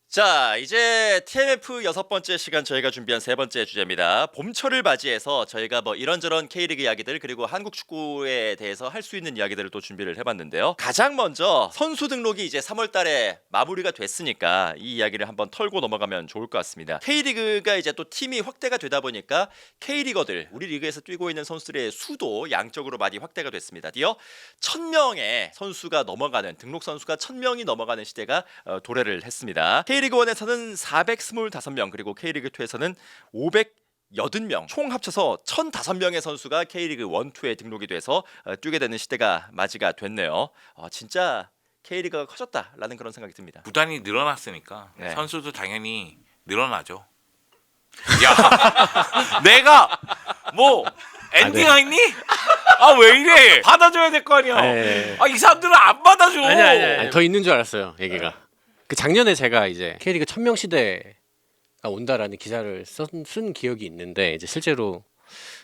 자, 이제 TMF 6번째 시간 저희가 준비한 3번째 주제입니다. 봄철을 맞이해서 저희가 뭐 이런저런 K리그 이야기들 그리고 한국 축구에 대해서 할 수 있는 이야기들을 또 준비를 해봤는데요. 가장 먼저 선수 등록이 이제 3월 달에 마무리가 됐으니까 이 이야기를 한번 털고 넘어가면 좋을 것 같습니다. K리그가 이제 또 팀이 확대가 되다 보니까 K리거들, 우리 리그에서 뛰고 있는 선수들의 수도 양적으로 많이 확대가 됐습니다. 드디어 1000명의 선수가 넘어가는, 등록 선수가 1000명이 넘어가는 시대가 도래를 했습니다. K리그 1에서는 425명, 그리고 K리그 2에서는 580명, 총 합쳐서 1005명의 선수가 K리그 1, 2에 등록이 돼서 뛰게 되는 시대가 맞이가 됐네요. 진짜 K리그가 커졌다라는 그런 생각이 듭니다. 구단이 늘어났으니까 네. 선수도 당연히 늘어나죠. 야, 내가 뭐 엔딩 있니? 아 왜 이래? 받아줘야 될 거 아니야. 네. 이 사람들은 안 받아줘. 아니, 더 있는 줄 알았어요 얘기가. 그 작년에 제가 이제 K리그 1000명 시대가 온다라는 기사를 쓴 기억이 있는데 이제 실제로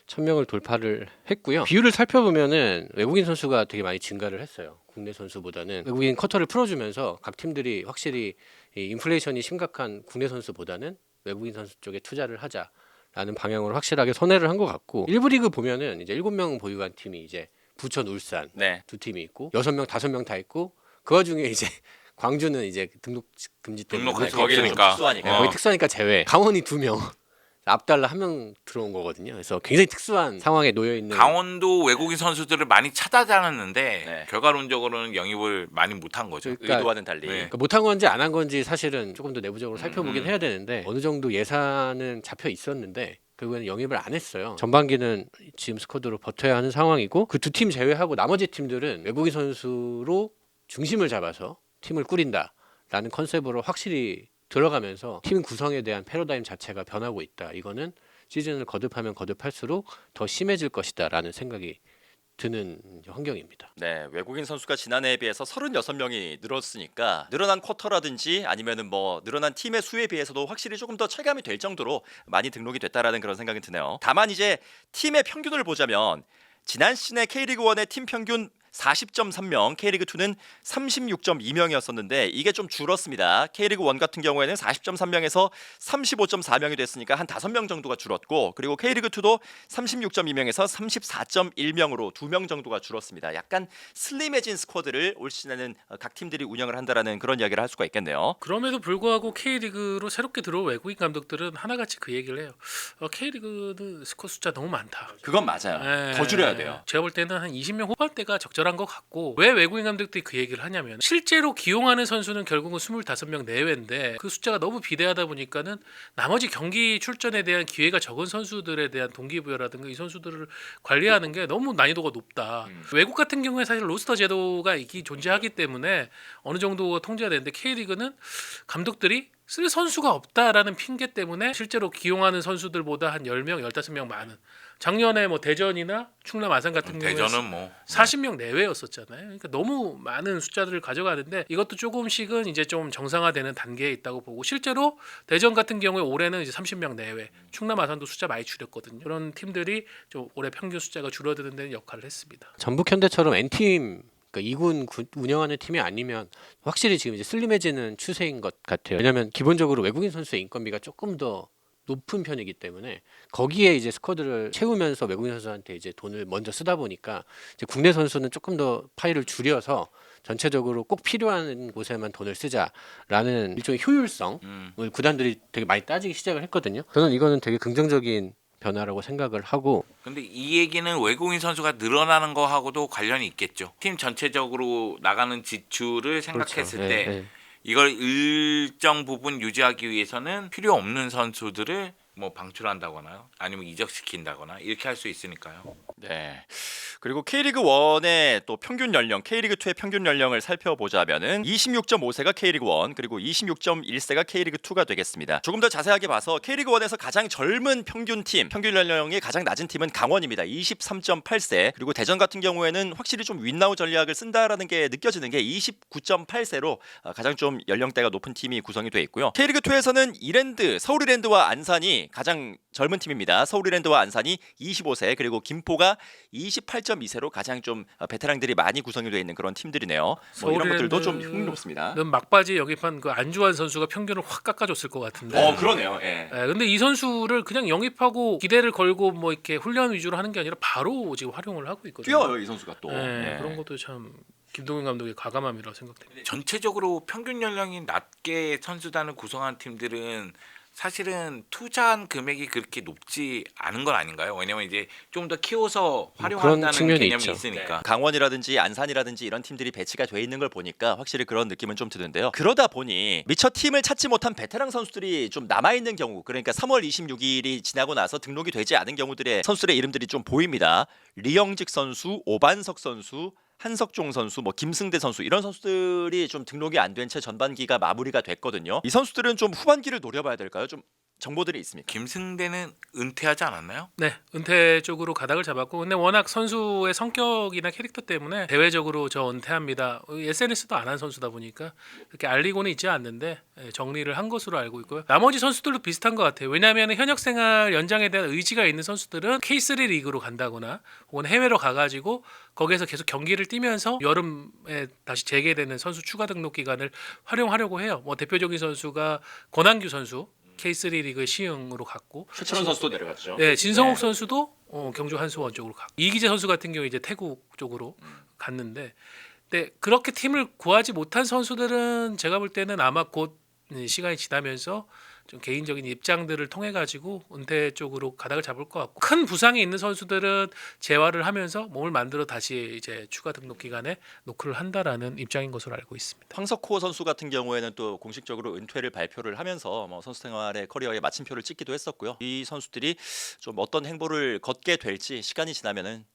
1000명을 돌파를 했고요. 비율을 살펴보면은 외국인 선수가 되게 많이 증가를 했어요. 국내 선수보다는 외국인 커터를 풀어주면서 각 팀들이 확실히 이 인플레이션이 심각한 국내 선수보다는 외국인 선수 쪽에 투자를 하자라는 방향으로 확실하게 선회를 한 것 같고, 일부 리그 보면은 이제 7명 보유한 팀이 이제 부천, 울산 네. 두 팀이 있고 6명, 5명 다 있고, 그 와중에 이제 광주는 이제 등록 금지 때문에 등록해서 거기는 좀 특수하니까. 특수하니까. 거의 특수하니까 제외. 강원이 2명, 압달라 1명 들어온 거거든요. 그래서 굉장히 특수한 상황에 놓여 있는. 강원도 외국인 선수들을 많이 찾아다녔는데 네. 결과론적으로는 영입을 많이 못한 거죠. 그러니까 의도와는 달리. 네. 그러니까 못한 건지 안 한 건지 사실은 조금 더 내부적으로 살펴보긴 해야 되는데, 어느 정도 예산은 잡혀 있었는데 결국에는 영입을 안 했어요. 전반기는 지금 스쿼드로 버텨야 하는 상황이고, 그 두 팀 제외하고 나머지 팀들은 외국인 선수로 중심을 잡아서 팀을 꾸린다라는 컨셉으로 확실히 들어가면서 팀 구성에 대한 패러다임 자체가 변하고 있다. 이거는 시즌을 거듭하면 거듭할수록 더 심해질 것이다라는 생각이 드는 환경입니다. 네, 외국인 선수가 지난해에 비해서 36명이 늘었으니까 늘어난 쿼터라든지 아니면은 뭐 늘어난 팀의 수에 비해서도 확실히 조금 더 체감이 될 정도로 많이 등록이 됐다라는 그런 생각이 드네요. 다만 이제 팀의 평균을 보자면 지난 시즌에 K리그 1의 팀 평균 40.3명, K리그 2는 36.2명이었었는데 이게 좀 줄었습니다. K리그 1 같은 경우에는 40.3명에서 35.4명이 됐으니까 한 5명 정도가 줄었고, 그리고 K리그 2도 36.2명에서 34.1명으로 2명 정도가 줄었습니다. 약간 슬림해진 스쿼드를 올 시즌에는 각 팀들이 운영을 한다라는 그런 이야기를 할 수가 있겠네요. 그럼에도 불구하고 K리그로 새롭게 들어온 외국인 감독들은 하나같이 그 얘기를 해요. K리그는 스쿼드 숫자 너무 많다. 그건 맞아요. 예. 더 줄여야 돼요. 제가 볼 때는 한 20명 후반대가 적절한 것 같고, 왜 외국인 감독들이 그 얘기를 하냐면 실제로 기용하는 선수는 결국은 25명 내외인데 그 숫자가 너무 비대하다 보니까는 나머지 경기 출전에 대한 기회가 적은 선수들에 대한 동기부여라든가 이 선수들을 관리하는 게 너무 난이도가 높다. 외국 같은 경우에 사실 로스터 제도가 이게 존재하기 때문에 어느 정도 통제가 되는데, K리그는 감독들이 쓸 선수가 없다라는 핑계 때문에 실제로 기용하는 선수들보다 한 10명, 15명 많은, 작년에 뭐 대전이나 충남 아산 같은 경우에 대전은 뭐 40명 내외였었잖아요. 그러니까 너무 많은 숫자들을 가져가는데 이것도 조금씩은 이제 좀 정상화되는 단계에 있다고 보고, 실제로 대전 같은 경우에 올해는 이제 30명 내외, 충남 아산도 숫자 많이 줄였거든요. 그런 팀들이 좀 올해 평균 숫자가 줄어드는 데는 역할을 했습니다. 전북 현대처럼 N팀, 그러니까 2군 운영하는 팀이 아니면 확실히 지금 이제 슬림해지는 추세인 것 같아요. 왜냐하면 기본적으로 외국인 선수의 인건비가 조금 더 높은 편이기 때문에 거기에 이제 스쿼드를 채우면서 외국인 선수한테 이제 돈을 먼저 쓰다 보니까 이제 국내 선수는 조금 더 파일을 줄여서 전체적으로 꼭 필요한 곳에만 돈을 쓰자라는 일종의 효율성을 구단들이 되게 많이 따지기 시작을 했거든요. 저는 이거는 되게 긍정적인 변화라고 생각을 하고. 근데 이 얘기는 외국인 선수가 늘어나는 거하고도 관련이 있겠죠. 팀 전체적으로 나가는 지출을 생각했을 그렇죠. 때 네. 이걸 일정 부분 유지하기 위해서는 필요 없는 선수들을 뭐 방출한다거나 아니면 이적시킨다거나 이렇게 할 수 있으니까요. 네. 그리고 K리그 1의 또 평균 연령, K리그 2의 평균 연령을 살펴보자면은 26.5세가 K리그 1, 그리고 26.1세가 K리그 2가 되겠습니다. 조금 더 자세하게 봐서 K리그 1에서 가장 젊은 평균 연령이 가장 낮은 팀은 강원입니다. 23.8세. 그리고 대전 같은 경우에는 확실히 좀 윈나우 전략을 쓴다라는 게 느껴지는 게 29.8세로 가장 좀 연령대가 높은 팀이 구성이 돼 있고요. K리그 2에서는 이랜드, 서울 이랜드와 안산이 안산이 가장 젊은 팀입니다. 서울이랜드와 안산이 25세 그리고 김포가 28.2세로 가장 좀 베테랑들이 많이 구성이 되어 있는 그런 팀들이네요. 뭐 이런 것들도 좀 흥미롭습니다. 는 막바지 영입한 그 안주환 선수가 평균을 확 깎아줬을 것 같은데. 그러네요. 예. 근데 이 선수를 그냥 영입하고 기대를 걸고 뭐 이렇게 훈련 위주로 하는 게 아니라 바로 지금 활용을 하고 있거든요. 뛰어요 이 선수가 또. 예. 그런 것도 참 김동현 감독의 과감함이라고 생각됩니다. 전체적으로 평균 연령이 낮게 선수단을 구성한 팀들은 사실은 투자한 금액이 그렇게 높지 않은 건 아닌가요? 왜냐면 이제 좀 더 키워서 활용한다는 측면이 개념이 있죠. 있으니까. 강원이라든지 안산이라든지 이런 팀들이 배치가 돼 있는 걸 보니까 확실히 그런 느낌은 좀 드는데요. 그러다 보니 미처 팀을 찾지 못한 베테랑 선수들이 좀 남아 있는 경우, 그러니까 3월 26일이 지나고 나서 등록이 되지 않은 경우들의 선수들의 이름들이 좀 보입니다. 리영직 선수, 오반석 선수, 한석종 선수, 뭐 김승대 선수 이런 선수들이 좀 등록이 안 된 채 전반기가 마무리가 됐거든요. 이 선수들은 좀 후반기를 노려봐야 될까요? 좀 정보들이 있습니까? 김승대는 은퇴하지 않았나요? 네, 은퇴 쪽으로 가닥을 잡았고, 근데 워낙 선수의 성격이나 캐릭터 때문에 대외적으로 저 은퇴합니다. SNS도 안 한 선수다 보니까 그렇게 알리고는 있지 않는데 정리를 한 것으로 알고 있고요. 나머지 선수들도 비슷한 것 같아요. 왜냐하면 현역 생활 연장에 대한 의지가 있는 선수들은 K3 리그로 간다거나 혹은 해외로 가가지고 거기에서 계속 경기를 뛰면서 여름에 다시 재개되는 선수 추가 등록 기간을 활용하려고 해요. 뭐 대표적인 선수가 권한규 선수. K3 리그의 시흥으로 갔고, 최철원 선수도 내려갔죠. 네, 진성욱 선수도 경주 한수원 쪽으로 갔고, 이기재 선수 같은 경우 이제 태국 쪽으로 갔는데, 근데 그렇게 팀을 구하지 못한 선수들은 제가 볼 때는 아마 곧 시간이 지나면서 좀 개인적인 입장들을 통해 가지고 은퇴 쪽으로 가닥을 잡을 것 같고, 큰 부상이 있는 선수들은 재활을 하면서 몸을 만들어 다시 이제 추가 등록 기간에 노크를 한다라는 입장인 것으로 알고 있습니다. 황석호 선수 같은 경우에는 또 공식적으로 은퇴를 발표를 하면서 뭐 선수 생활의 커리어에 마침표를 찍기도 했었고요. 이 선수들이 좀 어떤 행보를 걷게 될지 시간이 지나면은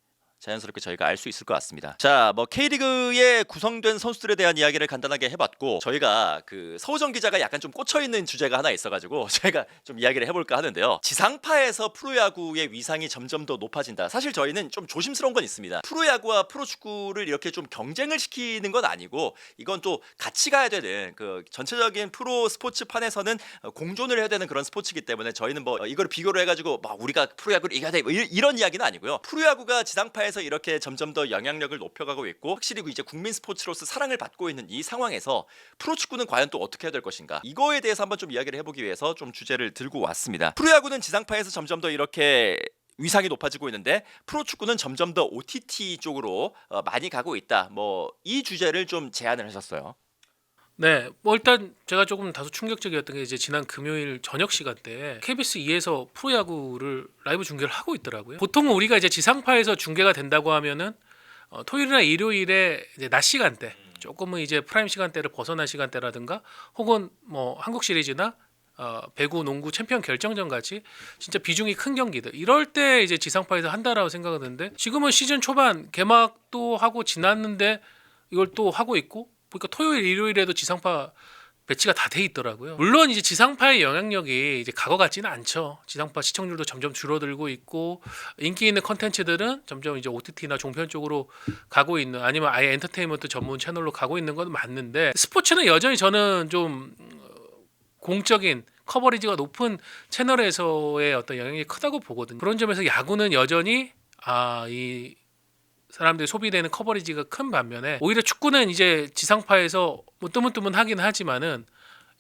자연스럽게 저희가 알 수 있을 것 같습니다. 자, 뭐 K리그에 구성된 선수들에 대한 이야기를 간단하게 해봤고, 저희가 그 서우정 기자가 약간 좀 꽂혀 있는 주제가 하나 있어가지고 저희가 좀 이야기를 해볼까 하는데요. 지상파에서 프로야구의 위상이 점점 더 높아진다. 사실 저희는 좀 조심스러운 건 있습니다. 프로야구와 프로축구를 이렇게 좀 경쟁을 시키는 건 아니고, 이건 또 같이 가야 되는 그 전체적인 프로 스포츠판에서는 공존을 해야 되는 그런 스포츠이기 때문에 저희는 뭐 이걸 비교를 해가지고 막 우리가 프로야구를 이겨야 돼 뭐 이런 이야기는 아니고요. 프로야구가 지상파에 에서 이렇게 점점 더 영향력을 높여가고 있고, 확실히 이제 국민 스포츠로서 사랑을 받고 있는 이 상황에서 프로축구는 과연 또 어떻게 해야 될 것인가, 이거에 대해서 한번 좀 이야기를 해보기 위해서 좀 주제를 들고 왔습니다. 프로야구는 지상파에서 점점 더 이렇게 위상이 높아지고 있는데 프로축구는 점점 더 OTT 쪽으로 많이 가고 있다. 뭐 이 주제를 좀 제안을 하셨어요. 네, 뭐 일단 제가 조금 다소 충격적이었던 게 이제 지난 금요일 저녁 시간대에 KBS 2에서 프로야구를 라이브 중계를 하고 있더라고요. 보통 우리가 이제 지상파에서 중계가 된다고 하면은 토요일이나 일요일에 이제 낮 시간대, 조금은 이제 프라임 시간대를 벗어난 시간대라든가, 혹은 뭐 한국 시리즈나 배구, 농구 챔피언 결정전 같이 진짜 비중이 큰 경기들, 이럴 때 이제 지상파에서 한다라고 생각하는데, 지금은 시즌 초반 개막도 하고 지났는데 이걸 또 하고 있고, 그러니까 토요일, 일요일에도 지상파 배치가 다 돼 있더라고요. 물론 이제 지상파의 영향력이 이제 과거 같지는 않죠. 지상파 시청률도 점점 줄어들고 있고, 인기 있는 컨텐츠들은 점점 이제 OTT나 종편 쪽으로 가고 있는, 아니면 아예 엔터테인먼트 전문 채널로 가고 있는 건 맞는데, 스포츠는 여전히 저는 좀 공적인 커버리지가 높은 채널에서의 어떤 영향이 크다고 보거든요. 그런 점에서 야구는 여전히 이 사람들이 소비되는 커버리지가 큰 반면에, 오히려 축구는 이제 지상파에서 뭐 뜨문뜨문하긴 하지만은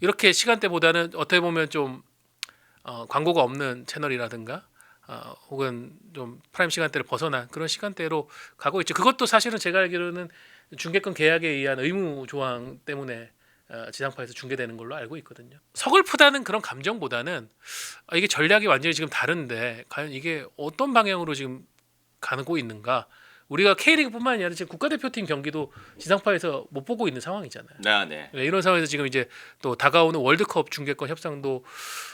이렇게 시간대보다는 어떻게 보면 좀 광고가 없는 채널이라든가 혹은 좀 프라임 시간대를 벗어난 그런 시간대로 가고 있죠. 그것도 사실은 제가 알기로는 중계권 계약에 의한 의무 조항 때문에 지상파에서 중계되는 걸로 알고 있거든요. 서글프다는 그런 감정보다는 이게 전략이 완전히 지금 다른데 과연 이게 어떤 방향으로 지금 가고 있는가. 우리가 K리그뿐만 아니라 지금 국가대표팀 경기도 지상파에서 못 보고 있는 상황이잖아요. 네. 네, 이런 상황에서 지금 이제 또 다가오는 월드컵 중계권 협상도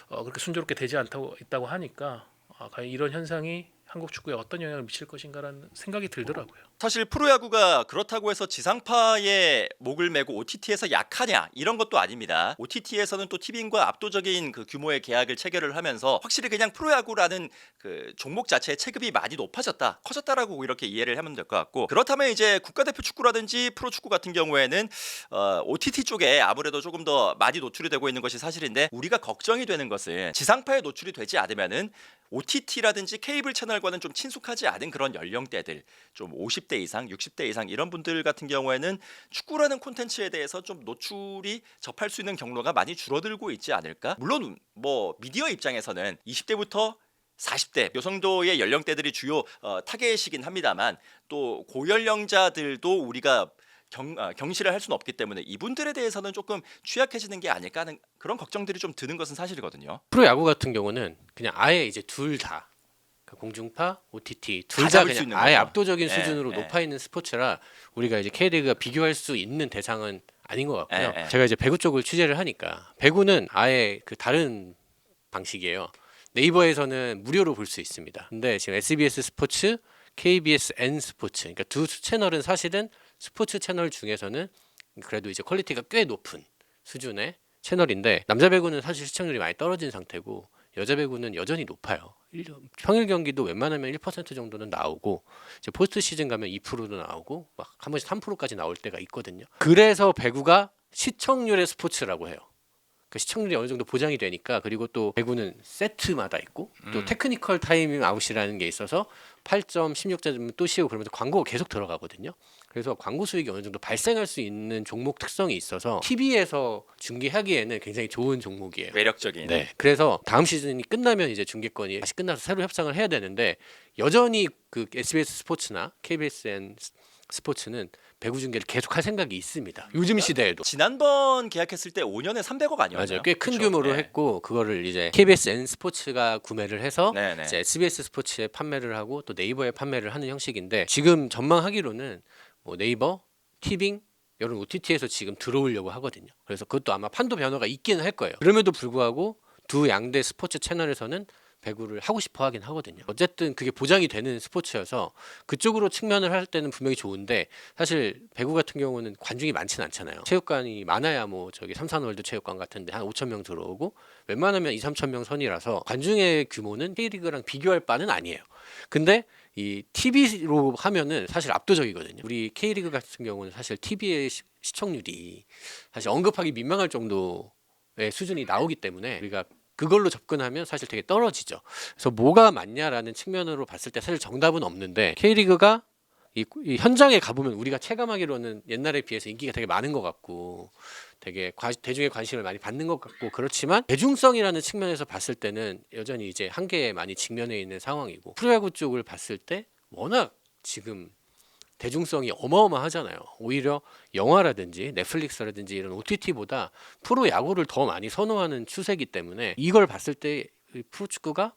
그렇게 순조롭게 되지 않다고 있다고 하니까 과연 이런 현상이 한국 축구에 어떤 영향을 미칠 것인가라는 생각이 들더라고요. 사실 프로야구가 그렇다고 해서 지상파에 목을 메고 OTT에서 약하냐 이런 것도 아닙니다. OTT에서는 또 티빙과 압도적인 그 규모의 계약을 체결을 하면서 확실히 그냥 프로야구라는 그 종목 자체의 체급이 많이 높아졌다, 커졌다라고 이렇게 이해를 하면 될 것 같고, 그렇다면 이제 국가대표 축구라든지 프로축구 같은 경우에는 OTT 쪽에 아무래도 조금 더 많이 노출이 되고 있는 것이 사실인데, 우리가 걱정이 되는 것은 지상파에 노출이 되지 않으면은 OTT라든지 케이블 채널과는 좀 친숙하지 않은 그런 연령대들, 좀 50대 이상, 60대 이상 이런 분들 같은 경우에는 축구라는 콘텐츠에 대해서 좀 노출이 접할 수 있는 경로가 많이 줄어들고 있지 않을까? 물론 뭐 미디어 입장에서는 20대부터 40대 요 정도의 연령대들이 주요 타겟이긴 합니다만, 또 고연령자들도 우리가 경시를 할 수는 없기 때문에 이분들에 대해서는 조금 취약해지는 게 아닐까 하는 그런 걱정들이 좀 드는 것은 사실이거든요. 프로야구 같은 경우는 그냥 아예 이제 둘 다, 그러니까 공중파, OTT 둘 다 다 잡을 수 그냥 있는 아예 거죠. 압도적인 예, 수준으로 예. 높아 있는 스포츠라 우리가 이제 K리그가 비교할 수 있는 대상은 아닌 것 같고요. 예, 예. 제가 이제 배구 쪽을 취재를 하니까 배구는 아예 그 다른 방식이에요. 네이버에서는 무료로 볼 수 있습니다. 근데 지금 SBS 스포츠, KBS N 스포츠, 그러니까 두 채널은 사실은 스포츠 채널 중에서는 그래도 이제 퀄리티가 꽤 높은 수준의 채널인데, 남자 배구는 사실 시청률이 많이 떨어진 상태고 여자 배구는 여전히 높아요. 평일 경기도 웬만하면 1% 정도는 나오고, 이제 포스트 시즌 가면 2%도 나오고 막 한 번씩 3%까지 나올 때가 있거든요. 그래서 배구가 시청률의 스포츠라고 해요. 그 시청률이 어느 정도 보장이 되니까. 그리고 또 배구는 세트마다 있고 또 테크니컬 타이밍 아웃이라는 게 있어서 8점, 16점 또 씌우고 그러면서 광고가 계속 들어가거든요. 그래서 광고 수익이 어느 정도 발생할 수 있는 종목 특성이 있어서 TV에서 중계하기에는 굉장히 좋은 종목이에요. 매력적인. 네. 그래서 다음 시즌이 끝나면 이제 중계권이 다시 끝나서 새로 협상을 해야 되는데, 여전히 그 SBS 스포츠나 KBSN 스포츠는 배구 중계를 계속 할 생각이 있습니다. 요즘 시대에도. 지난번 계약했을 때 5년에 300억 아니었나요? 맞아요. 꽤 큰 그쵸? 규모로 네. 했고, 그거를 이제 KBS N 스포츠가 구매를 해서 네네. 이제 SBS 스포츠에 판매를 하고 또 네이버에 판매를 하는 형식인데, 지금 전망하기로는 뭐 네이버, 티빙 이런 OTT에서 지금 들어오려고 하거든요. 그래서 그것도 아마 판도 변화가 있기는 할 거예요. 그럼에도 불구하고 두 양대 스포츠 채널에서는 배구를 하고 싶어 하긴 하거든요. 어쨌든 그게 보장이 되는 스포츠여서 그쪽으로 측면을 할 때는 분명히 좋은데, 사실 배구 같은 경우는 관중이 많진 않잖아요. 체육관이 많아야 뭐 저기 삼산월드 체육관 같은데 한 5천 명 들어오고, 웬만하면 2, 3천 명 선이라서 관중의 규모는 K리그랑 비교할 바는 아니에요. 근데 이 TV로 하면은 사실 압도적이거든요. 우리 K리그 같은 경우는 사실 TV의 시청률이 사실 언급하기 민망할 정도의 수준이 나오기 때문에 우리가 그걸로 접근하면 사실 되게 떨어지죠. 그래서 뭐가 맞냐라는 측면으로 봤을 때 사실 정답은 없는데, K리그가 이 현장에 가보면 우리가 체감하기로는 옛날에 비해서 인기가 되게 많은 것 같고 되게 대중의 관심을 많이 받는 것 같고, 그렇지만 대중성이라는 측면에서 봤을 때는 여전히 이제 한계에 많이 직면해 있는 상황이고, 프로야구 쪽을 봤을 때 워낙 지금 대중성이 어마어마하잖아요. 오히려 영화라든지 넷플릭스라든지 이런 OTT보다 프로야구를 더 많이 선호하는 추세이기 때문에, 이걸 봤을 때 프로축구가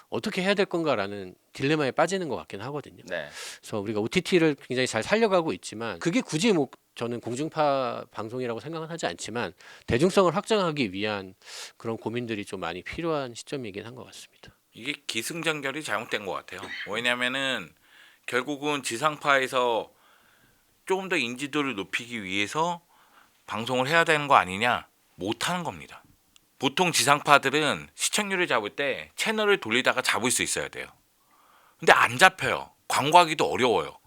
어떻게 해야 될 건가라는 딜레마에 빠지는 것 같긴 하거든요. 네. 그래서 우리가 OTT를 굉장히 잘 살려가고 있지만, 그게 굳이 뭐 저는 공중파 방송이라고 생각은 하지 않지만 대중성을 확장하기 위한 그런 고민들이 좀 많이 필요한 시점이긴 한 것 같습니다. 이게 기승전결이 잘못된 것 같아요. 왜냐하면은 결국은 지상파에서 조금 더 인지도를 높이기 위해서 방송을 해야 되는 거 아니냐, 못하는 겁니다. 보통 지상파들은 시청률을 잡을 때 채널을 돌리다가 잡을 수 있어야 돼요. 근데 안 잡혀요. 광고하기도 어려워요.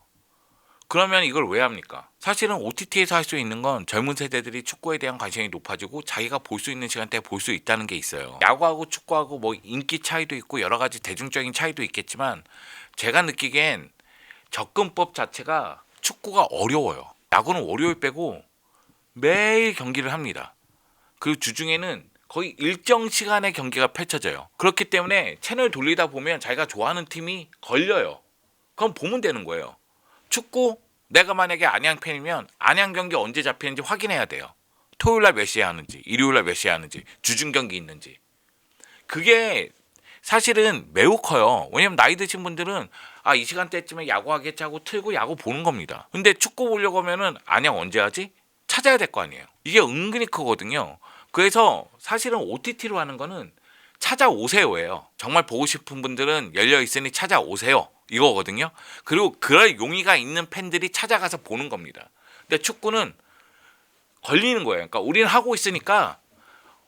그러면 이걸 왜 합니까? 사실은 OTT에서 할 수 있는 건 젊은 세대들이 축구에 대한 관심이 높아지고 자기가 볼 수 있는 시간대에 볼 수 있다는 게 있어요. 야구하고 축구하고 뭐 인기 차이도 있고 여러 가지 대중적인 차이도 있겠지만, 제가 느끼기엔 접근법 자체가 축구가 어려워요. 야구는 월요일 빼고 매일 경기를 합니다. 그 주중에는 거의 일정 시간의 경기가 펼쳐져요. 그렇기 때문에 채널 돌리다 보면 자기가 좋아하는 팀이 걸려요. 그럼 보면 되는 거예요. 축구, 내가 만약에 안양 팬이면 안양 경기 언제 잡히는지 확인해야 돼요. 토요일날 몇 시에 하는지, 일요일날 몇 시에 하는지, 주중 경기 있는지. 그게 사실은 매우 커요. 왜냐면 나이 드신 분들은 이 시간대쯤에 야구 하겠지 하고 틀고 야구 보는 겁니다. 근데 축구 보려고 하면은 안양 언제 하지? 찾아야 될 거 아니에요. 이게 은근히 크거든요. 그래서 사실은 OTT로 하는 거는 찾아오세요예요. 정말 보고 싶은 분들은 열려 있으니 찾아오세요 이거거든요. 그리고 그럴 용의가 있는 팬들이 찾아가서 보는 겁니다. 근데 축구는 걸리는 거예요. 그러니까 우리는 하고 있으니까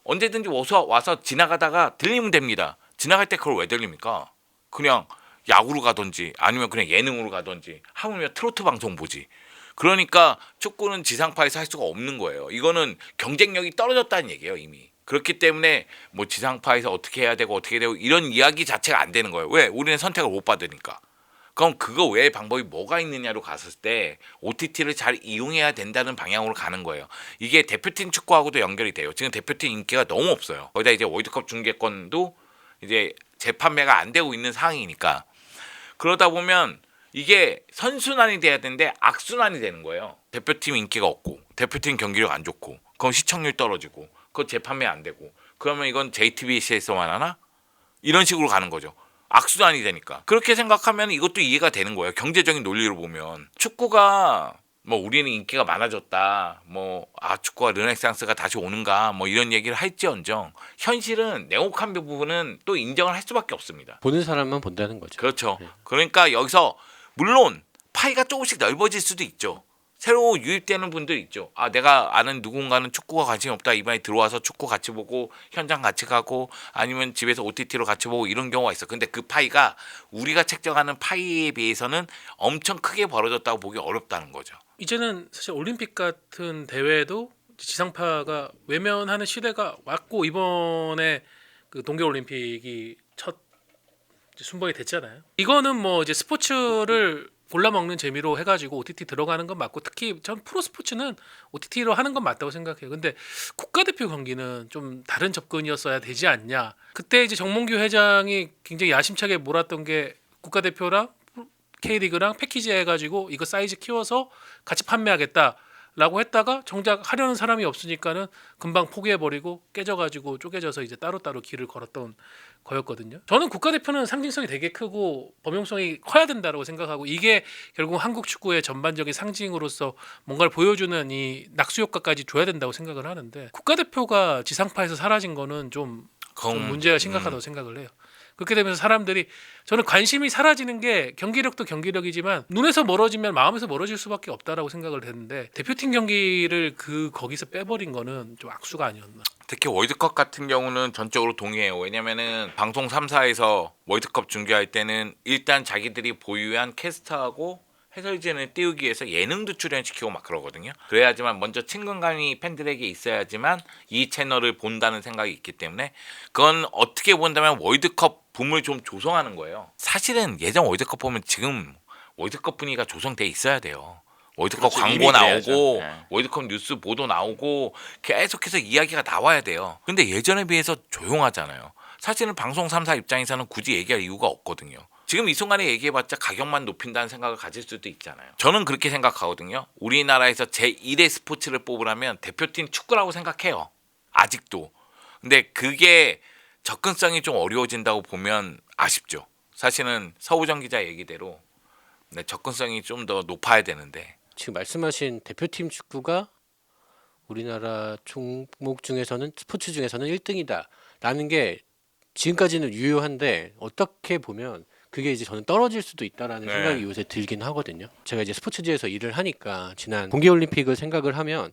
언제든지 와서 지나가다가 들리면 됩니다. 지나갈 때 그걸 왜 들립니까? 그냥 야구로 가든지 아니면 그냥 예능으로 가든지 하물며 트로트 방송 보지. 그러니까 축구는 지상파에서 할 수가 없는 거예요. 이거는 경쟁력이 떨어졌다는 얘기예요 이미. 그렇기 때문에 뭐 지상파에서 어떻게 해야 되고 어떻게 되고 이런 이야기 자체가 안 되는 거예요. 왜? 우리는 선택을 못 받으니까. 그럼 그거 외에 방법이 뭐가 있느냐로 갔을 때 OTT를 잘 이용해야 된다는 방향으로 가는 거예요. 이게 대표팀 축구하고도 연결이 돼요. 지금 대표팀 인기가 너무 없어요. 거기다 이제 월드컵 중계권도 이제 재판매가 안 되고 있는 상황이니까. 그러다 보면 이게 선순환이 돼야 되는데 악순환이 되는 거예요. 대표팀 인기가 없고 대표팀 경기력 안 좋고 그럼 시청률 떨어지고 그거 재판매 안 되고 그러면 이건 JTBC에서만 하나? 이런 식으로 가는 거죠. 악순환이 되니까. 그렇게 생각하면 이것도 이해가 되는 거예요. 경제적인 논리로 보면. 축구가 뭐 우리는 인기가 많아졌다. 뭐 축구가 르네상스가 다시 오는가 뭐 이런 얘기를 할지언정 현실은 냉혹한 부분은 또 인정을 할 수밖에 없습니다. 보는 사람만 본다는 거죠. 그렇죠. 그러니까 여기서 물론 파이가 조금씩 넓어질 수도 있죠. 새로 유입되는 분들 있죠. 내가 아는 누군가는 축구가 관심이 없다. 이번에 들어와서 축구 같이 보고 현장 같이 가고 아니면 집에서 OTT로 같이 보고 이런 경우가 있어. 근데 그 파이가 우리가 책정하는 파이에 비해서는 엄청 크게 벌어졌다고 보기 어렵다는 거죠. 이제는 사실 올림픽 같은 대회도 지상파가 외면하는 시대가 왔고 이번에 그 동계올림픽이 첫 순번이 됐잖아요. 이거는 뭐 이제 스포츠를 골라먹는 재미로 해가지고 OTT 들어가는 건 맞고 특히 전 프로스포츠는 OTT로 하는 건 맞다고 생각해요. 근데 국가대표 경기는 좀 다른 접근이었어야 되지 않냐. 그때 이제 정몽규 회장이 굉장히 야심차게 몰았던 게 국가대표랑 K리그랑 패키지 해가지고 이거 사이즈 키워서 같이 판매하겠다라고 했다가 정작 하려는 사람이 없으니까는 금방 포기해버리고 깨져가지고 쪼개져서 이제 따로따로 길을 걸었던 거였거든요. 저는 국가대표는 상징성이 되게 크고 범용성이 커야 된다고 생각하고 이게 결국 한국 축구의 전반적인 상징으로서 뭔가를 보여주는 이 낙수 효과까지 줘야 된다고 생각을 하는데 국가대표가 지상파에서 사라진 거는 좀 문제가 심각하다고 생각을 해요. 그렇게 되면서 사람들이 저는 관심이 사라지는 게 경기력도 경기력이지만 눈에서 멀어지면 마음에서 멀어질 수밖에 없다라고 생각을 했는데 대표팀 경기를 거기서 빼버린 거는 좀 악수가 아니었나. 특히 월드컵 같은 경우는 전적으로 동의해요. 왜냐면은 방송 3사에서 월드컵 중계할 때는 일단 자기들이 보유한 캐스터하고 해설진을 띄우기 위해서 예능도 출연시키고 막 그러거든요. 그래야지만 먼저 친근감이 팬들에게 있어야지만 이 채널을 본다는 생각이 있기 때문에 그건 어떻게 본다면 월드컵 붐을 좀 조성하는 거예요. 사실은 예전 월드컵 보면 지금 월드컵 분위기가 조성돼 있어야 돼요. 월드컵 그렇죠. 광고 이미 그래야죠. 나오고 네. 월드컵 뉴스 보도 나오고 계속해서 이야기가 나와야 돼요. 근데 예전에 비해서 조용하잖아요. 사실은 방송 3사 입장에서는 굳이 얘기할 이유가 없거든요. 지금 이 순간에 얘기해봤자 가격만 높인다는 생각을 가질 수도 있잖아요. 저는 그렇게 생각하거든요. 우리나라에서 제1의 스포츠를 뽑으라면 대표팀 축구라고 생각해요. 아직도. 근데 그게 접근성이 좀 어려워진다고 보면 아쉽죠. 사실은 서우정 기자 얘기대로 접근성이 좀 더 높아야 되는데 지금 말씀하신 대표팀 축구가 우리나라 종목 중에서는 스포츠 중에서는 1등이다라는 게 지금까지는 유효한데 어떻게 보면 그게 이제 저는 떨어질 수도 있다라는 네. 생각이 요새 들긴 하거든요. 제가 이제 스포츠지에서 일을 하니까 지난 동계올림픽을 생각을 하면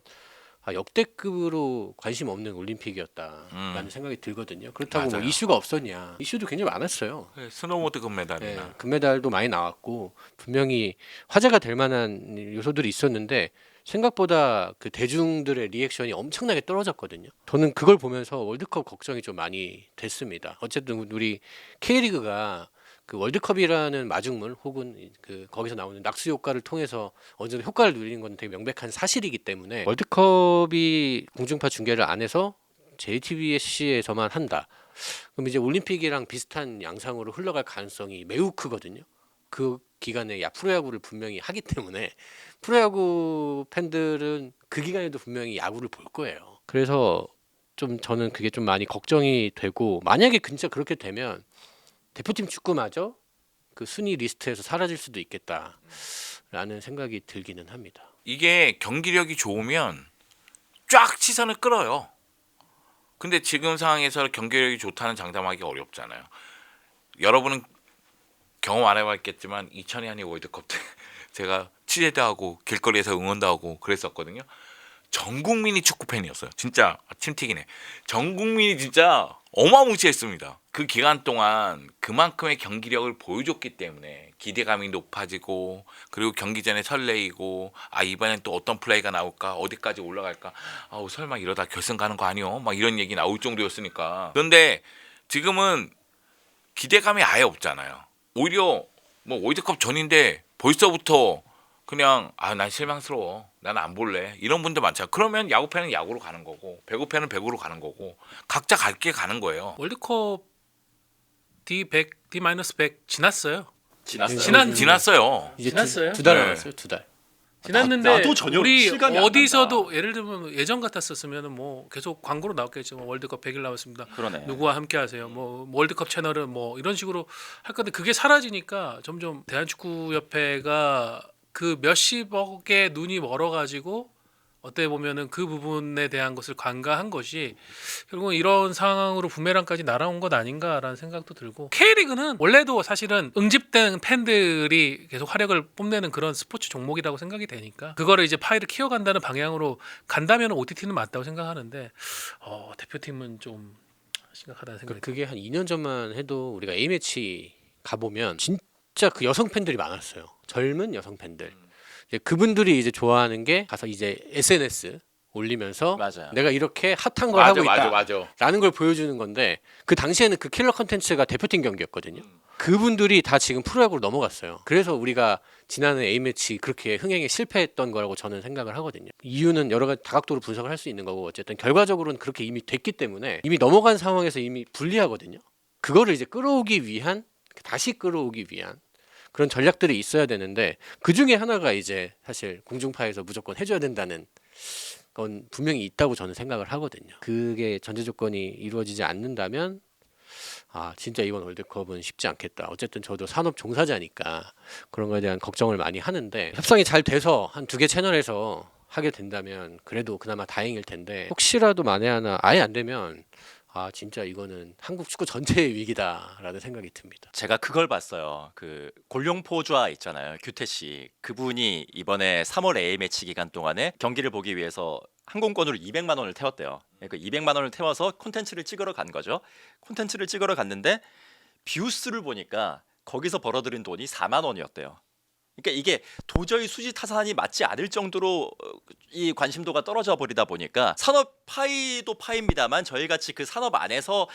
역대급으로 관심 없는 올림픽이었다라는 생각이 들거든요. 그렇다고 뭐 맞아요. 이슈가 없었냐? 이슈도 굉장히 많았어요. 스노우보드 금메달이나 네, 금메달도 많이 나왔고 분명히 화제가 될 만한 요소들이 있었는데 생각보다 그 대중들의 리액션이 엄청나게 떨어졌거든요. 저는 그걸 보면서 월드컵 걱정이 좀 많이 됐습니다. 어쨌든 우리 K리그가 그 월드컵이라는 마중물 혹은 그 거기서 나오는 낙수 효과를 통해서 어느 정도 효과를 누리는 건 되게 명백한 사실이기 때문에 월드컵이 공중파 중계를 안 해서 JTBC에서만 한다. 그럼 이제 올림픽이랑 비슷한 양상으로 흘러갈 가능성이 매우 크거든요. 그 기간에 프로야구를 분명히 하기 때문에 프로야구 팬들은 그 기간에도 분명히 야구를 볼 거예요. 그래서 좀 저는 그게 좀 많이 걱정이 되고 만약에 진짜 그렇게 되면 대표팀 축구마저 그 순위 리스트에서 사라질 수도 있겠다라는 생각이 들기는 합니다. 이게 경기력이 좋으면 쫙 시선을 끌어요. 근데 지금 상황에서 경기력이 좋다는 장담하기 어렵잖아요. 여러분은 경험 안 해봤겠지만 2002년 월드컵 때 제가 취재도 하고 길거리에서 응원도 하고 그랬었거든요. 전 국민이 축구 팬이었어요. 진짜 침 튀기네. 전 국민이 진짜 어마무시했습니다. 그 기간 동안 그만큼의 경기력을 보여줬기 때문에 기대감이 높아지고 그리고 경기 전에 설레이고 아 이번엔 또 어떤 플레이가 나올까 어디까지 올라갈까 아우 설마 이러다 결승 가는 거 아니요? 막 이런 얘기 나올 정도였으니까. 그런데 지금은 기대감이 아예 없잖아요. 오히려 뭐 월드컵 전인데 벌써부터 그냥 아 난 실망스러워 난 안 볼래 이런 분들 많잖아요. 그러면 야구팬은 야구로 가는 거고 배구팬은 배구로 가는 거고 각자 갈 길 가는 거예요. 월드컵 D100, D-100 지났어요. 지났어요. 이제 지났어요? 두 달 네. 남았어요. 2달. 지났는데 나도 전혀 우리 실감이 안 어디서도 예를 들면 예전 같았었으면 뭐 계속 광고로 나왔겠지만 월드컵 100일 남았습니다. 그러네. 누구와 함께 하세요. 뭐 월드컵 채널은 뭐 이런 식으로 할 건데 그게 사라지니까 점점 대한축구협회가 그 몇십억의 눈이 멀어가지고 어떻게 보면은 그 부분에 대한 것을 관가한 것이 결국은 이런 상황으로 부메랑까지 날아온 것 아닌가라는 생각도 들고 K리그는 원래도 사실은 응집된 팬들이 계속 활약을 뽐내는 그런 스포츠 종목이라고 생각이 되니까 그거를 이제 파이를 키워간다는 방향으로 간다면 OTT는 맞다고 생각하는데 대표팀은 좀 심각하다는 생각이 그게 한 2년 전만 해도 우리가 A매치 가보면 진짜 그 여성 팬들이 많았어요. 젊은 여성 팬들. 이제 그분들이 이제 좋아하는 게 가서 이제 SNS 올리면서 맞아요. 내가 이렇게 핫한 걸 하고 맞아. 있다라는 걸 보여주는 건데 그 당시에는 그 킬러 컨텐츠가 대표팀 경기였거든요. 그분들이 다 지금 프로야구로 넘어갔어요. 그래서 우리가 지난해 A매치 그렇게 흥행에 실패했던 거라고 저는 생각을 하거든요. 이유는 여러 가지 다각도로 분석을 할 수 있는 거고 어쨌든 결과적으로는 그렇게 이미 됐기 때문에 이미 넘어간 상황에서 이미 불리하거든요. 그거를 이제 끌어오기 위한 다시 끌어오기 위한 그런 전략들이 있어야 되는데 그 중에 하나가 이제 사실 공중파에서 무조건 해줘야 된다는 건 분명히 있다고 저는 생각을 하거든요. 그게 전제 조건이 이루어지지 않는다면 아 진짜 이번 월드컵은 쉽지 않겠다. 어쨌든 저도 산업 종사자니까 그런 거에 대한 걱정을 많이 하는데 협상이 잘 돼서 한 2개 채널에서 하게 된다면 그래도 그나마 다행일 텐데 혹시라도 만에 하나 아예 안 되면 아 진짜 이거는 한국 축구 전체의 위기다라는 생각이 듭니다. 제가 그걸 봤어요. 그 골룡포주아 있잖아요. 규태 씨. 그분이 이번에 3월 A매치 기간 동안에 경기를 보기 위해서 항공권으로 200만 원을 태웠대요. 그러니까 200만 원을 태워서 콘텐츠를 찍으러 간 거죠. 콘텐츠를 찍으러 갔는데 뷰수를 보니까 거기서 벌어들인 돈이 4만 원이었대요. 그러니까 이게 도저히 수지 타산이 맞지 않을 정도로 이 관심도가 떨어져 버리다 보니까 산업 파이도 파입니다만 저희 같이 그 산업 안에서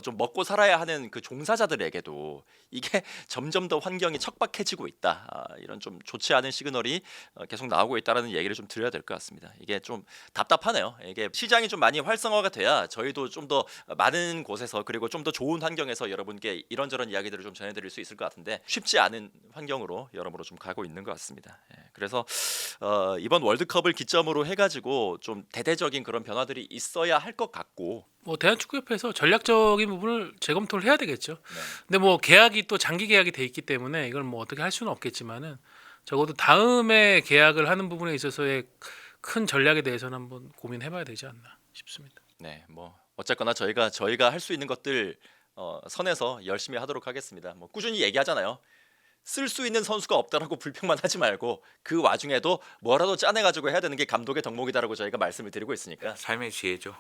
좀 먹고 살아야 하는 그 종사자들에게도 이게 점점 더 환경이 척박해지고 있다. 이런 좀 좋지 않은 시그널이 계속 나오고 있다라는 얘기를 좀 드려야 될 것 같습니다. 이게 좀 답답하네요. 이게 시장이 좀 많이 활성화가 돼야 저희도 좀 더 많은 곳에서 그리고 좀 더 좋은 환경에서 여러분께 이런저런 이야기들을 좀 전해드릴 수 있을 것 같은데 쉽지 않은 환경으로 여러모로 좀 가고 있는 것 같습니다. 그래서 이번 월드컵을 기점으로 해가지고 좀 대대적인 그런 변화들이 있어야 할 것 같고 뭐 대한축구협회에서 전략적인 부분을 재검토를 해야 되겠죠. 근데 뭐 계약이 또 장기 계약이 돼 있기 때문에 이걸 뭐 어떻게 할 수는 없겠지만은 적어도 다음에 계약을 하는 부분에 있어서의 큰 전략에 대해서는 한번 고민해봐야 되지 않나 싶습니다. 네, 뭐 어쨌거나 저희가 할 수 있는 것들 선에서 열심히 하도록 하겠습니다. 뭐 꾸준히 얘기하잖아요. 쓸 수 있는 선수가 없다라고 불평만 하지 말고 그 와중에도 뭐라도 짜내가지고 해야 되는 게 감독의 덕목이다라고 저희가 말씀을 드리고 있으니까 삶의 지혜죠.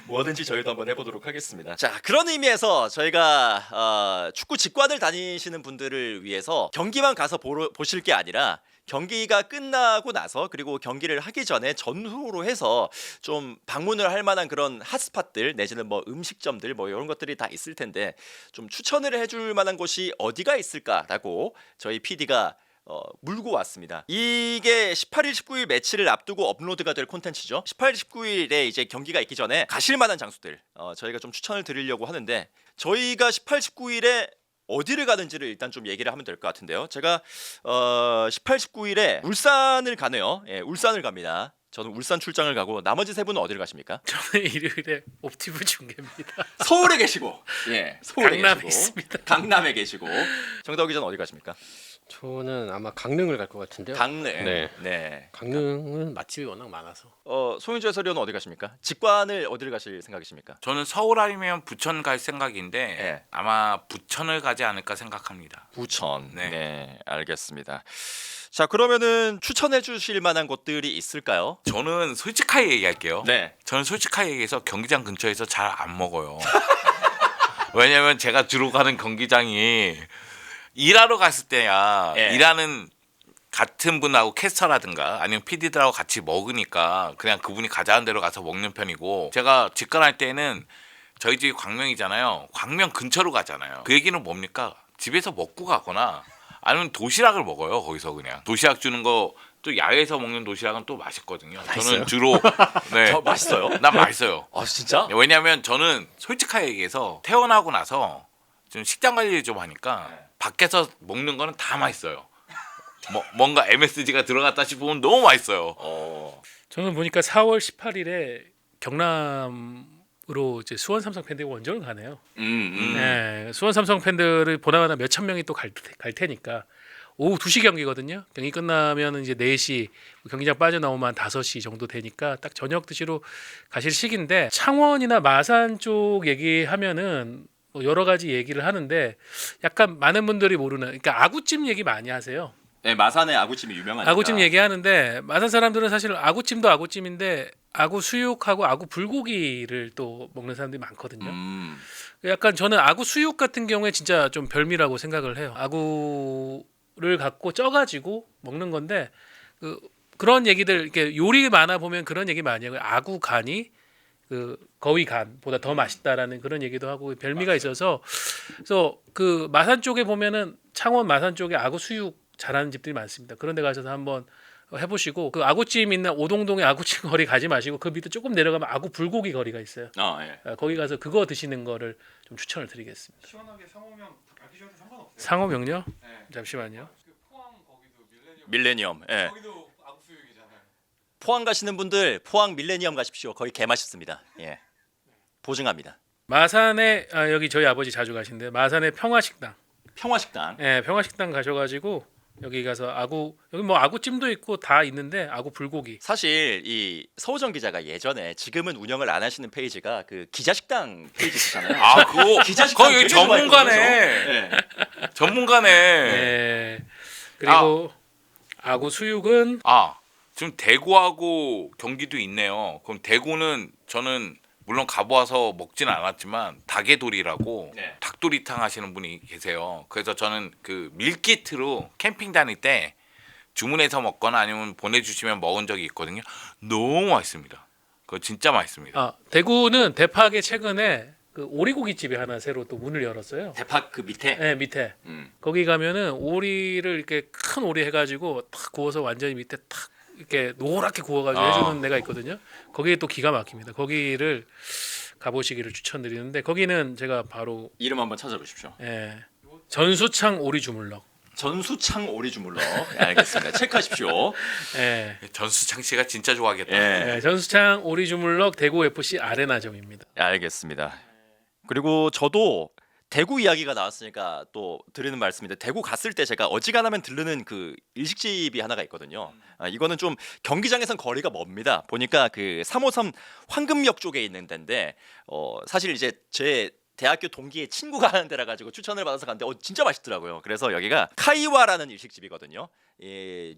뭐든지 저희도 한번 해보도록 하겠습니다. 자, 그런 의미에서 저희가 축구 직관을 다니시는 분들을 위해서 경기만 가서 보실 게 아니라 경기가 끝나고 나서 그리고 경기를 하기 전에 전후로 해서 좀 방문을 할 만한 그런 핫스팟들 내지는 뭐 음식점들 뭐 이런 것들이 다 있을 텐데 좀 추천을 해줄 만한 곳이 어디가 있을까라고 저희 PD가 물고 왔습니다. 이게 18일, 19일 매치를 앞두고 업로드가 될 콘텐츠죠. 18일, 19일에 이제 경기가 있기 전에 가실 만한 장소들 저희가 좀 추천을 드리려고 하는데 저희가 18, 19일에 어디를 가는지를 일단 좀 얘기를 하면 될 것 같은데요. 제가 18, 19일에 울산을 가네요. 예, 울산을 갑니다. 저는 울산 출장을 가고 나머지 세 분은 어디를 가십니까? 저는 일요일에 옵티브 중계입니다. 서울에 계시고, 예, 서울에 강남에 계시고, 있습니다. 강남에 계시고, 정다우 기자는 어디 가십니까? 저는 아마 강릉을 갈 것 같은데요. 강릉. 네. 네. 강릉은 맛집이 워낙 많아서. 송윤주 해설위원은 어디 가십니까? 직관을 어디를 가실 생각이십니까? 저는 서울 아니면 부천 갈 생각인데 네. 아마 부천을 가지 않을까 생각합니다. 부천. 네. 네, 알겠습니다. 자, 그러면은 추천해 주실 만한 곳들이 있을까요? 저는 솔직하게 얘기할게요. 네. 저는 솔직하게 얘기해서 경기장 근처에서 잘 안 먹어요. 왜냐면 제가 주로 가는 경기장이 일하러 갔을 때야 예. 일하는 같은 분하고 캐스터라든가 아니면 PD들하고 같이 먹으니까 그냥 그분이 가자는 대로 가서 먹는 편이고, 제가 직관할 때는 저희 집이 광명이잖아요. 광명 근처로 가잖아요. 그 얘기는 뭡니까? 집에서 먹고 가거나 아니면 도시락을 먹어요. 거기서 그냥 도시락 주는 거, 또 야외에서 먹는 도시락은 또 맛있거든요. 맛있어요? 저는 주로 네. 맛있어요? 난 맛있어요. 아, 진짜? 왜냐하면 저는 솔직하게 얘기해서 태어나고 나서 좀 식단 관리를 좀 하니까 밖에서 먹는 거는 다 맛있어요. 뭔가 MSG가 들어갔다 싶으면 너무 맛있어요. 저는 보니까 4월 18일에 경남으로 이제 수원 삼성 팬들이 원정을 가네요. 네, 수원 삼성 팬들을 보나마나 몇천 명이 또 갈 테니까 오후 2시 경기거든요. 경기 끝나면 이제 4시 경기장 빠져나오면 한 5시 정도 되니까 딱 저녁 드시러 가실 시기인데, 창원이나 마산 쪽 얘기하면은 뭐 여러 가지 얘기를 하는데 약간 많은 분들이 모르는, 그러니까 아구찜 얘기 많이 하세요. 네, 마산의 아구찜이 유명하니까. 아구찜 얘기하는데 마산 사람들은 사실 아구찜도 아구찜인데 아구 수육하고 아구 불고기를 또 먹는 사람들이 많거든요. 약간 저는 아구 수육 같은 경우에 진짜 좀 별미라고 생각을 해요. 아구를 갖고 쪄가지고 먹는 건데 그런 얘기들, 이렇게 요리 만화 보면 그런 얘기 많이 해요. 아구 간이 그 거위 간보다 더 맛있다라는 그런 얘기도 하고 별미가 있어서, 그래서 그 마산 쪽에 보면은 창원 마산 쪽에 아구 수육 잘하는 집들이 많습니다. 그런 데 가셔서 한번 해보시고, 그 아구찜 있는 오동동의 아구찜 거리 가지 마시고 그 밑에 조금 내려가면 아구 불고기 거리가 있어요. 예. 거기 가서 그거 드시는 거를 좀 추천을 드리겠습니다. 시원하게 상호명 밝히셔도 상관없어요. 상호명요? 네. 잠시만요. 그 포항 거기도 밀레니엄. 밀레니엄. 예. 거기도 아구수육이잖아요. 포항 가시는 분들 포항 밀레니엄 가십시오. 거기 개 맛있습니다. 예. 보증합니다. 마산에 여기 저희 아버지 자주 가신데 마산의 평화식당. 평화식당. 네, 평화식당 가셔가지고 여기 가서 여기 뭐 아구찜도 있고 다 있는데 아구 불고기. 사실 이 서우정 기자가 예전에, 지금은 운영을 안 하시는 페이지가 그 기자식당 페이지 있잖아요. 아, 그거 기자식당 거기 되게 전문가네. 좋아했거든요. 예. 전문가네. 네. 그리고 아구 수육은 지금 대구하고 경기도 있네요. 그럼 대구는 저는 물론 가보아서 먹지는 않았지만 닭의돌이라고 네. 닭도리탕 하시는 분이 계세요. 그래서 저는 그 밀키트로 캠핑 다닐 때 주문해서 먹거나 아니면 보내주시면 먹은 적이 있거든요. 너무 맛있습니다. 그거 진짜 맛있습니다. 대구는 대파하게 최근에 그 오리고기 집이 하나 새로 또 문을 열었어요. 대팍 그 밑에. 네, 밑에. 거기 가면은 오리를 이렇게 큰 오리 해가지고 탁 구워서 완전히 밑에 탁 이렇게 노랗게 구워가지고 해주는 데가 있거든요. 거기에 또 기가 막힙니다. 거기를 가보시기를 추천드리는데, 거기는 제가 바로 이름 한번 찾아보십시오. 전수창 오리 주물럭. 전수창 오리 주물럭. 예, 알겠습니다. 체크하십시오. 예. 전수창 씨가 진짜 좋아하겠다. 예. 전수창 오리 주물럭 대구 FC 아레나점입니다. 알겠습니다. 그리고 저도 대구 이야기가 나왔으니까 또 드리는 말씀인데, 대구 갔을 때 제가 어지간하면 들르는 그 일식집이 하나가 있거든요. 이거는 좀 경기장에선 거리가 멉니다. 보니까 그 353 황금역 쪽에 있는 데인데, 사실 이제 제 대학교 동기의 친구가 하는 데라 가지고 추천을 받아서 갔는데 진짜 맛있더라고요. 그래서 여기가 카이와라는 일식집이거든요.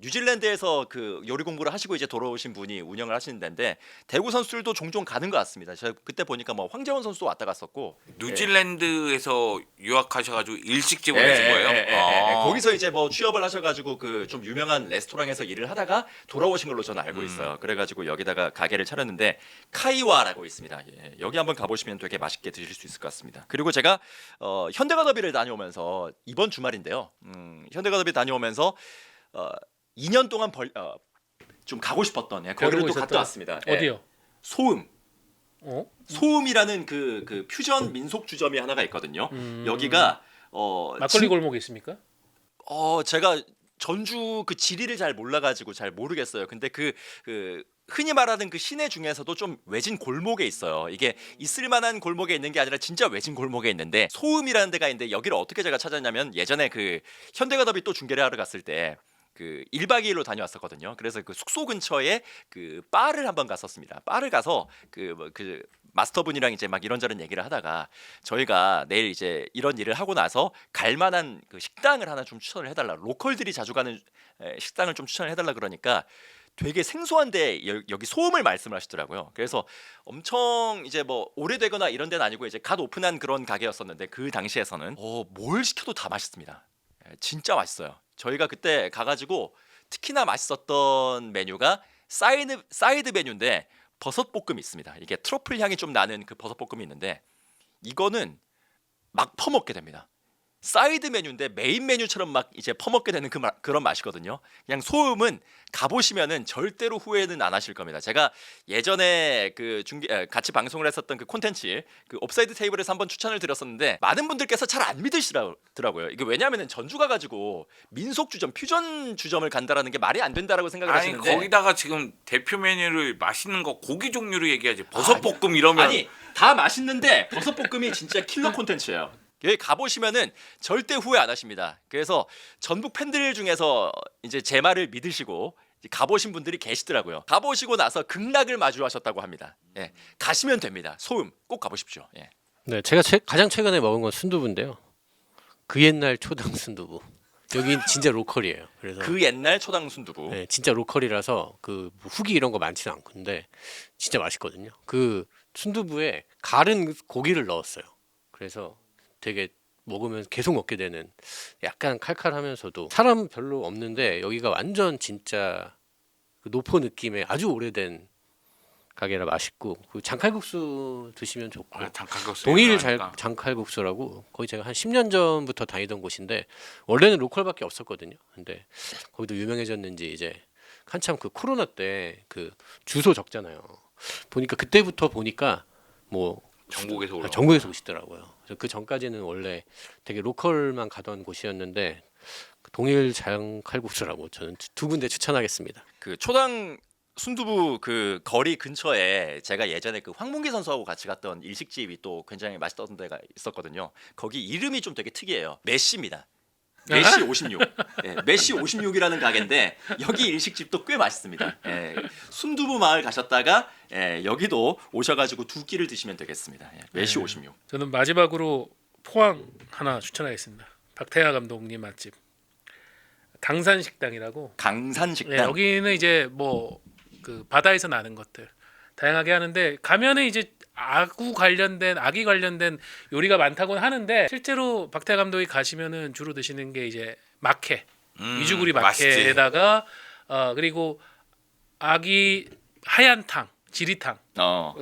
뉴질랜드에서 그 요리 공부를 하시고 이제 돌아오신 분이 운영을 하시는 데인데, 대구 선수들도 종종 가는 것 같습니다. 제가 그때 보니까 뭐 황재원 선수도 왔다 갔었고. 뉴질랜드에서 유학하셔가지고 일식집을 하신 거예요? 거기서 이제 뭐 취업을 하셔가지고 그 좀 유명한 레스토랑에서 일을 하다가 돌아오신 걸로 저는 알고 있어요. 그래가지고 여기다가 가게를 차렸는데 카이와라고 있습니다. 예, 여기 한번 가보시면 되게 맛있게 드실 수 있을 것 같습니다. 그리고 제가 현대가 더비를 다녀오면서 이번 주말인데요. 현대가 더비 다녀오면서 2년 동안 좀 가고 싶었던 거기를 거르고 또 갔다 있었던- 왔습니다. 어디요? 소음. 어? 소음이라는 그 퓨전 민속 주점이 하나가 있거든요. 여기가 막걸리 골목에 있습니까? 제가 전주 그 지리를 잘 몰라가지고 잘 모르겠어요. 근데 그 흔히 말하는 그 시내 중에서도 좀 외진 골목에 있어요. 이게 있을 만한 골목에 있는 게 아니라 진짜 외진 골목에 있는데 소음이라는 데가 있는데 여기를 어떻게 제가 찾았냐면 예전에 그 현대가더비 또 중계를 하러 갔을 때 그 1박 2일로 다녀왔었거든요. 그래서 그 숙소 근처에 그 바를 한번 갔었습니다. 바를 가서 그 마스터분이랑 이제 막 이런저런 얘기를 하다가 저희가 내일 이제 이런 일을 하고 나서 갈 만한 그 식당을 하나 좀 추천을 해달라. 로컬들이 자주 가는 식당을 좀 추천을 해달라 그러니까 되게 생소한데 여기 소음을 말씀을 하시더라고요. 그래서 엄청 이제 뭐 오래되거나 이런 데는 아니고 이제 갓 오픈한 그런 가게였었는데 그 당시에서는 뭘 시켜도 다 맛있습니다. 진짜 맛있어요. 저희가 그때 가가지고 특히나 맛있었던 메뉴가 사이드 메뉴인데 버섯 볶음이 있습니다. 이게 트러플 향이 좀 나는 그 버섯 볶음이 있는데 이거는 막 퍼먹게 됩니다. 사이드 메뉴인데 메인 메뉴처럼 막 이제 퍼먹게 되는 그런 맛이거든요. 그냥 소음은 가보시면은 절대로 후회는 안 하실 겁니다. 제가 예전에 그 같이 방송을 했었던 그 콘텐츠 그 옵사이드 테이블에서 한번 추천을 드렸었는데 많은 분들께서 잘 안 믿으시더라고요. 이게 왜냐하면은 전주 가가지고 민속 주점, 퓨전 주점을 간다라는 게 말이 안 된다라고 생각을 아니 하시는데 거기다가 지금 대표 메뉴를 맛있는 거 고기 종류로 얘기하지 버섯 볶음 이러면 아니 다 맛있는데 버섯 볶음이 진짜 킬러 콘텐츠예요. 여기 가보시면은 절대 후회 안 하십니다. 그래서 전북 팬들 중에서 이제 제 말을 믿으시고 가보신 분들이 계시더라고요. 가보시고 나서 극락을 마주하셨다고 합니다. 예, 가시면 됩니다. 소음 꼭 가보십시오. 예. 네, 제가 가장 최근에 먹은 건 순두부인데요. 그 옛날 초당 순두부. 여기 진짜 로컬이에요. 그래서 그 옛날 초당 순두부. 네, 진짜 로컬이라서 그 후기 이런 거 많지는 않건데 진짜 맛있거든요. 그 순두부에 갈은 고기를 넣었어요. 그래서 되게 먹으면 계속 먹게 되는 약간 칼칼하면서도 사람 별로 없는데 여기가 완전 진짜 그 노포 느낌의 아주 오래된 가게라 맛있고 그 장칼국수 드시면 좋고 장칼국수 동일 유명하니까. 장칼국수라고 거기 제가 한 10년 전부터 다니던 곳인데 원래는 로컬밖에 없었거든요. 근데 거기도 유명해졌는지 이제 한참 그 코로나 때 그 주소 적잖아요. 보니까 그때부터 보니까 뭐 전국에서 올라. 전국에서 오시더라고요. 그래서 그 전까지는 원래 되게 로컬만 가던 곳이었는데 동일 장칼국수라고 저는 두 군데 추천하겠습니다. 그 초당 순두부 그 거리 근처에 제가 예전에 그 황문기 선수하고 같이 갔던 일식집이 또 굉장히 맛있던 데가 있었거든요. 거기 이름이 좀 되게 특이해요. 메시입니다. 메시 56. 예, 메시 56이라는 가게인데 여기 일식집도 꽤 맛있습니다. 예, 순두부 마을 가셨다가 여기도 오셔가지고 두 끼를 드시면 되겠습니다. 예, 메시 56. 저는 마지막으로 포항 하나 추천하겠습니다. 박태하 감독님 맛집 강산식당이라고. 강산식당. 네, 여기는 이제 뭐 그 바다에서 나는 것들 다양하게 하는데 가면은 이제 아기 관련된 요리가 많다고는 하는데 실제로 박태하 감독이 가시면은 주로 드시는 게 이제 마케 미주구리 맛있지. 마케에다가 그리고 아기 하얀 탕 지리탕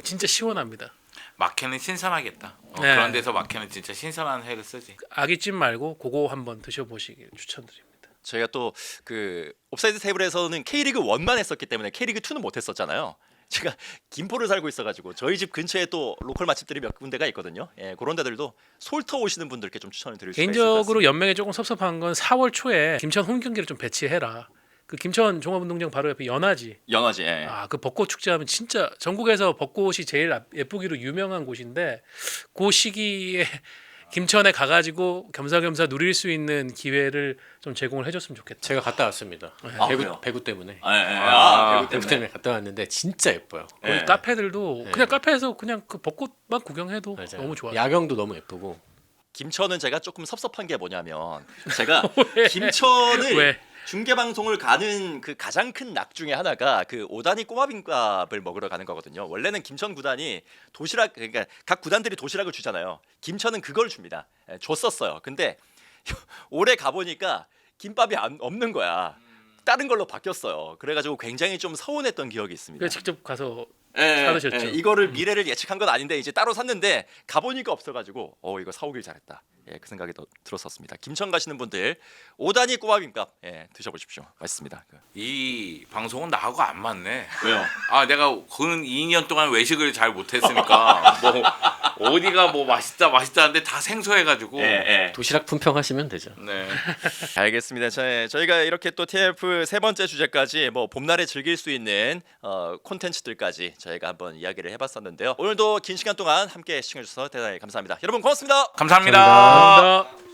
진짜 시원합니다. 마케는 신선하겠다. 네. 그런 데서 마케는 진짜 신선한 회를 쓰지. 아기찜 말고 그거 한번 드셔보시길 추천드립니다. 저희가 또 그 옵사이드 테이블에서는 K리그 1만 했었기 때문에 K리그 2는 못 했었잖아요. 제가 김포를 살고 있어가지고 저희 집 근처에 또 로컬 맛집들이 몇 군데가 있거든요. 예, 그런 데들도 솔터 오시는 분들께 좀 추천을 드릴 수가 있을 것 개인적으로 같습니다. 연맹에 조금 섭섭한 건 4월 초에 김천 홈 경기를 좀 배치해라. 그 김천 종합운동장 바로 옆에 연화지. 연화지. 예. 그 벚꽃 축제하면 진짜 전국에서 벚꽃이 제일 예쁘기로 유명한 곳인데 그 시기에 김천에 가가지고 겸사겸사 누릴 수 있는 기회를 좀 제공을 해줬으면 좋겠다. 제가 갔다 왔습니다. 아, 그래요? 배구 때문에. 배구 배구 때문에 갔다 왔는데 진짜 예뻐요. 거기 예. 카페들도 네. 그냥 카페에서 그냥 그 벚꽃만 구경해도 맞아요. 너무 좋아요. 야경도 너무 예쁘고. 김천은 제가 조금 섭섭한 게 뭐냐면 제가 왜? 김천을 왜? 중계 방송을 가는 그 가장 큰 낙 중에 하나가 그 오다니 꼬마빈밥을 먹으러 가는 거거든요. 원래는 김천 구단이 도시락 그러니까 각 구단들이 도시락을 주잖아요. 김천은 그걸 줍니다. 줬었어요. 근데 올해 가 보니까 김밥이 없는 거야. 다른 걸로 바뀌었어요. 그래가지고 굉장히 좀 서운했던 기억이 있습니다. 그래서 직접 가서 예, 사드셨죠? 이거를 미래를 예측한 건 아닌데 이제 따로 샀는데 가보니까 없어가지고 이거 사오길 잘했다. 그 생각이 들었었습니다. 김천 가시는 분들 오다니 꼬마김밥 드셔보십시오. 맛있습니다. 이 방송은 나하고 안 맞네. 왜요? 내가 근 2년 동안 외식을 잘 못했으니까 뭐 어디가 뭐 맛있다 하는데 다 생소해가지고. 도시락 품평하시면 되죠. 네. 알겠습니다. 저희가 이렇게 또 TMF 세 번째 주제까지 뭐 봄날에 즐길 수 있는 콘텐츠들까지 저희가 한번 이야기를 해봤었는데요. 오늘도 긴 시간 동안 함께 시청해주셔서 대단히 감사합니다. 여러분 고맙습니다. 감사합니다. 감사합니다. 감사합니다.